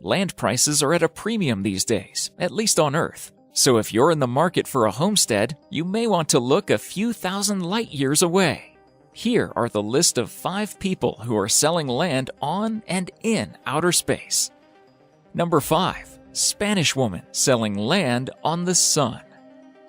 Land prices are at a premium these days, at least on Earth. So if you're in the market for a homestead, you may want to look a few thousand light years away. Here are the list of 5 people who are selling land on and in outer space. Number 5. Spanish woman selling land on the sun.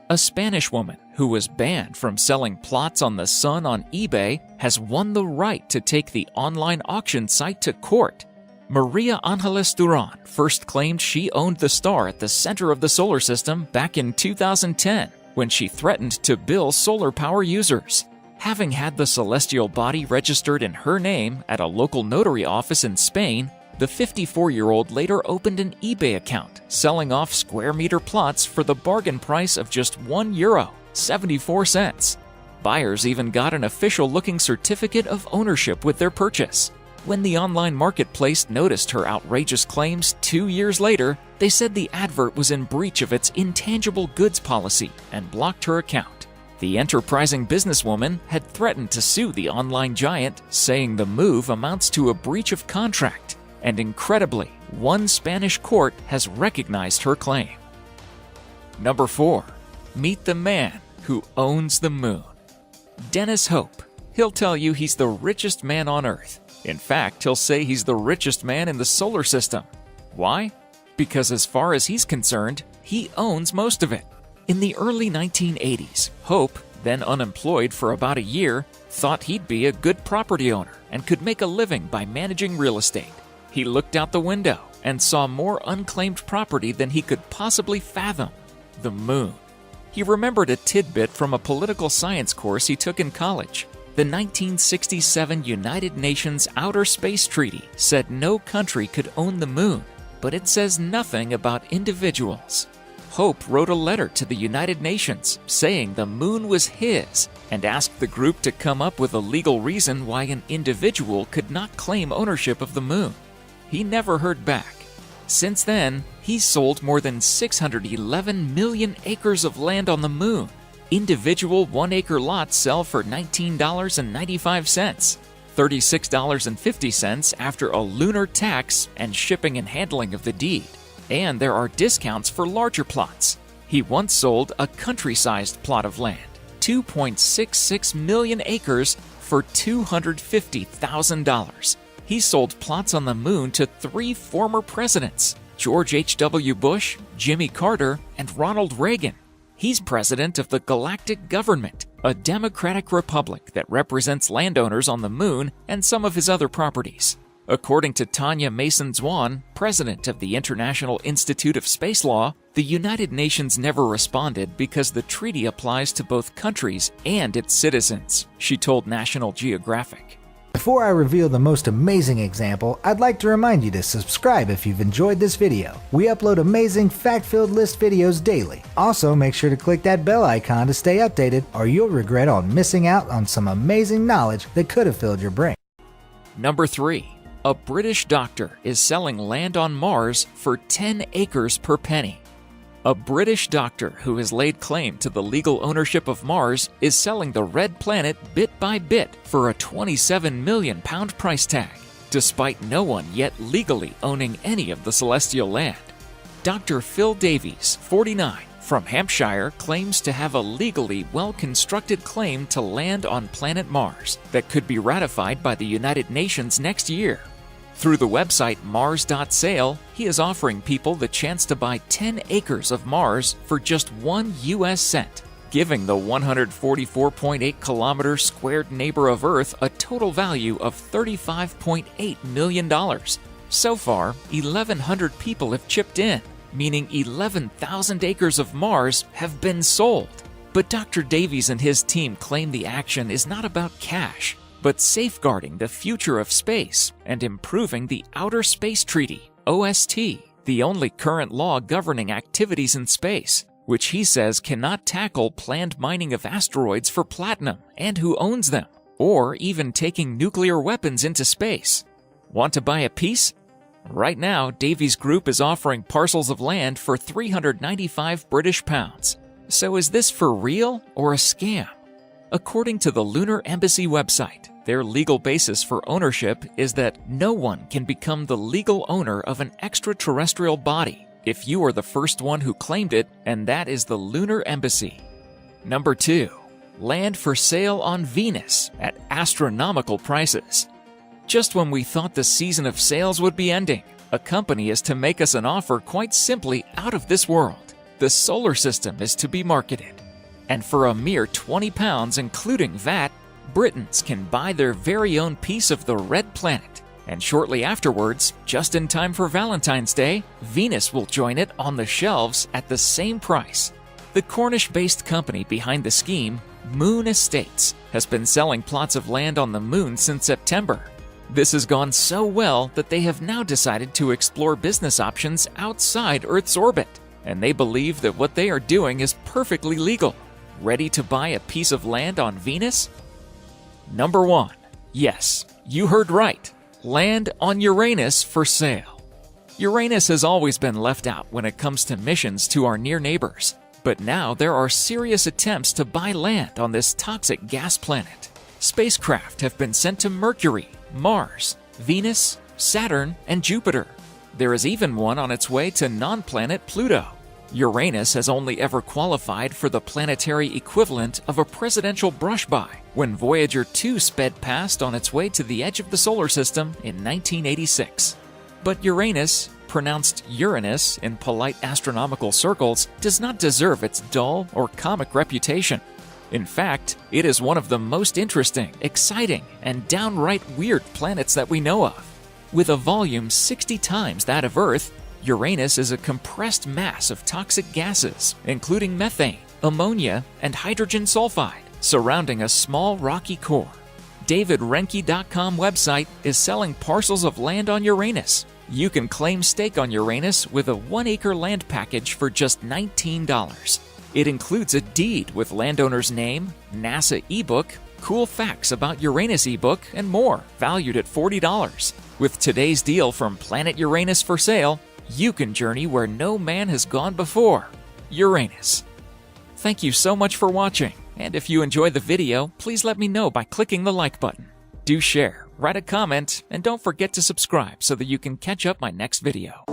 A Spanish woman who was banned from selling plots on the sun on eBay has won the right to take the online auction site to court. Maria Angeles Duran first claimed she owned the star at the center of the solar system back in 2010 when she threatened to bill solar power users. Having had the celestial body registered in her name at a local notary office in Spain, the 54-year-old later opened an eBay account, selling off square meter plots for the bargain price of just €1.74. Buyers even got an official-looking certificate of ownership with their purchase. When the online marketplace noticed her outrageous claims 2 years later, they said the advert was in breach of its intangible goods policy and blocked her account. The enterprising businesswoman had threatened to sue the online giant, saying the move amounts to a breach of contract. And incredibly, one Spanish court has recognized her claim. Number 4. Meet the man who owns the moon. Dennis Hope. He'll tell you he's the richest man on Earth. In fact, he'll say he's the richest man in the solar system. Why? Because as far as he's concerned, he owns most of it. In the early 1980s, Hope, then unemployed for about a year, thought he'd be a good property owner and could make a living by managing real estate. He looked out the window and saw more unclaimed property than he could possibly fathom: the moon. He remembered a tidbit from a political science course he took in college. The 1967 United Nations Outer Space Treaty said no country could own the moon, but it says nothing about individuals. Hope wrote a letter to the United Nations saying the moon was his and asked the group to come up with a legal reason why an individual could not claim ownership of the moon. He never heard back. Since then, he's sold more than 611 million acres of land on the moon. Individual 1-acre lots sell for $19.95, $36.50 after a lunar tax and shipping and handling of the deed. And there are discounts for larger plots. He once sold a country-sized plot of land, 2.66 million acres, for $250,000. He sold plots on the moon to 3 former presidents: George H.W. Bush, Jimmy Carter, and Ronald Reagan. He's president of the Galactic Government, a democratic republic that represents landowners on the moon and some of his other properties. According to Tanya Mason-Zwan, president of the International Institute of Space Law, the United Nations never responded because the treaty applies to both countries and its citizens, she told National Geographic. Before I reveal the most amazing example, I'd like to remind you to subscribe if you've enjoyed this video. We upload amazing fact-filled list videos daily. Also, make sure to click that bell icon to stay updated, or you'll regret on missing out on some amazing knowledge that could have filled your brain. Number 3. A British doctor is selling land on Mars for 10 acres per penny. A British doctor who has laid claim to the legal ownership of Mars is selling the red planet bit by bit for a £27 million price tag, despite no one yet legally owning any of the celestial land. Dr. Phil Davies, 49, from Hampshire, claims to have a legally well-constructed claim to land on planet Mars that could be ratified by the United Nations next year. Through the website Mars.sale, he is offering people the chance to buy 10 acres of Mars for just $1, giving the 144.8-kilometer squared neighbor of Earth a total value of $35.8 million. So far, 1,100 people have chipped in, meaning 11,000 acres of Mars have been sold. But Dr. Davies and his team claim the action is not about cash, but safeguarding the future of space and improving the Outer Space Treaty, OST, the only current law governing activities in space, which he says cannot tackle planned mining of asteroids for platinum and who owns them, or even taking nuclear weapons into space. Want to buy a piece? Right now, Davies Group is offering parcels of land for £395 British. So is this for real or a scam? According to the Lunar Embassy website, their legal basis for ownership is that no one can become the legal owner of an extraterrestrial body if you are the first one who claimed it, and that is the Lunar Embassy. Number 2. Land for sale on Venus at astronomical prices. Just when we thought the season of sales would be ending, a company is to make us an offer quite simply out of this world. The solar system is to be marketed. And for a mere £20, including VAT, Britons can buy their very own piece of the red planet. And shortly afterwards, just in time for Valentine's Day, Venus will join it on the shelves at the same price. The Cornish-based company behind the scheme, Moon Estates, has been selling plots of land on the moon since September. This has gone so well that they have now decided to explore business options outside Earth's orbit. And they believe that what they are doing is perfectly legal. Ready to buy a piece of land on Venus? Number 1. Yes, you heard right. Land on Uranus for sale. Uranus has always been left out when it comes to missions to our near neighbors. But now there are serious attempts to buy land on this toxic gas planet. Spacecraft have been sent to Mercury, Mars, Venus, Saturn, and Jupiter. There is even one on its way to non-planet Pluto. Uranus has only ever qualified for the planetary equivalent of a presidential brush-by when Voyager 2 sped past on its way to the edge of the solar system in 1986. But Uranus, pronounced Uranus in polite astronomical circles, does not deserve its dull or comic reputation. In fact, it is one of the most interesting, exciting, and downright weird planets that we know of. With a volume 60 times that of Earth, Uranus is a compressed mass of toxic gases, including methane, ammonia, and hydrogen sulfide, surrounding a small rocky core. DavidRenke.com website is selling parcels of land on Uranus. You can claim stake on Uranus with a 1-acre land package for just $19. It includes a deed with landowner's name, NASA ebook, cool facts about Uranus ebook, and more, valued at $40. With today's deal from Planet Uranus for sale, you can journey where no man has gone before, Uranus. Thank you so much for watching, and if you enjoyed the video, please let me know by clicking the like button. Do share, write a comment, and don't forget to subscribe so that you can catch up my next video.